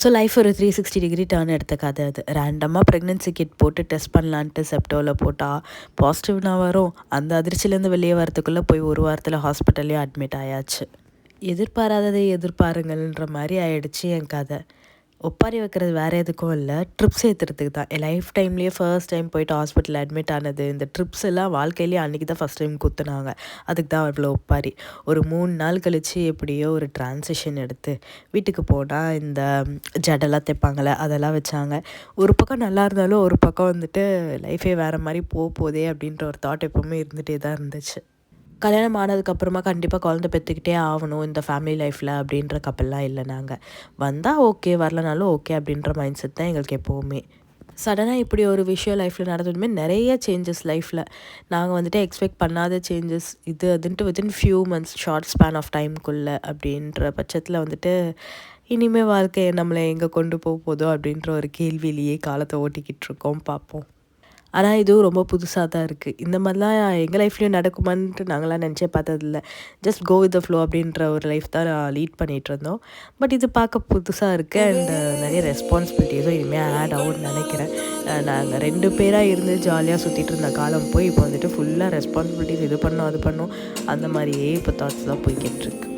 So life ஒரு 360 degree turn எடுத்த கதை அது. ரேண்டமாக ப்ரெக்னென்சி கிட் போட்டு டெஸ்ட் பண்ணலான்ட்டு செப்டோவில் போட்டால் பாசிட்டிவ்னா வரும். அந்த அதிர்ச்சியிலேருந்து வெளியே வரத்துக்குள்ளே போய் ஒரு வாரத்தில் ஹாஸ்பிட்டல்லே அட்மிட் ஆயாச்சு. எதிர்பாராததை எதிர்பாருங்கள்ன்ற மாதிரி ஆயிடுச்சு என் கதை. ஒப்பாரி வைக்கிறது வேறு எதுக்கும் இல்லை, ட்ரிப்ஸ் ஏற்றுறதுக்கு தான். என் லைஃப் டைம்லேயே ஃபர்ஸ்ட் டைம் போயிட்டு ஹாஸ்பிட்டல் அட்மிட் ஆனது. இந்த ட்ரிப்ஸ் எல்லாம் வாழ்க்கையிலேயே அன்றைக்கி தான் ஃபஸ்ட் டைம் குத்துனாங்க. அதுக்கு தான் அவ்வளோ ஒப்பாரி. ஒரு 3 நாள் கழித்து எப்படியோ ஒரு ட்ரான்சிஷன் எடுத்து வீட்டுக்கு போனால் இந்த ஜடெல்லாம் தைப்பாங்களே அதெல்லாம் வச்சாங்க. ஒரு பக்கம் நல்லா இருந்தாலும் ஒரு பக்கம் வந்துட்டு லைஃபே வேறு மாதிரி போதே அப்படின்ற ஒரு தாட் எப்போவுமே இருந்துகிட்டே தான் இருந்துச்சு. கல்யாணம் ஆனதுக்கப்புறமா கண்டிப்பாக குழந்தை பெற்றுக்கிட்டே ஆகணும் இந்த ஃபேமிலி லைஃப்பில் அப்படின்ற கப்பல்லாம் இல்லை. நாங்கள் வந்தால் ஓகே, வரலனாலும் ஓகே அப்படின்ற மைண்ட் செட் தான் எங்களுக்கு எப்போவுமே. சடனாக இப்படி ஒரு விஷயம் லைஃப்பில் நடந்ததுமே நிறைய சேஞ்சஸ் லைஃப்பில். நாங்கள் வந்துட்டு எக்ஸ்பெக்ட் பண்ணாத சேஞ்சஸ் இது அதுன்ட்டு within few months short span of டைமுக்குள்ளே அப்படின்ற பட்சத்தில் வந்துட்டு இனிமேல் வாழ்க்கையை நம்மளை எங்கே கொண்டு போதோ அப்படின்ற ஒரு கேள்வியிலேயே காலத்தை ஓட்டிக்கிட்டு இருக்கோம். பார்ப்போம். ஆனால் இதுவும் ரொம்ப புதுசாக தான் இருக்குது. இந்த மாதிரிலாம் எங்கள் லைஃப்லேயும் நடக்குமான்ட்டு நாங்களாம் நினச்சே பார்த்ததில்ல. Just go with the flow அப்படின்ற ஒரு லைஃப் தான் லீட் பண்ணிகிட்ருந்தோம். பட் இது பார்க்க புதுசாக இருக்குது. அண்ட் நிறைய ரெஸ்பான்சிபிலிட்டிஸும் இனிமேல் ஆட் ஆகும்னு நினைக்கிறேன். நாங்கள் 2 பேராக இருந்து ஜாலியாக சுற்றிட்டு இருந்த காலம் போய் இப்போ வந்துட்டு ஃபுல்லாக ரெஸ்பான்சிபிலிட்டிஸ் இது பண்ணோம் அது பண்ணோம் அந்த மாதிரியே இப்போ தாட்ஸ் தான் போய்கிட்டுருக்கு.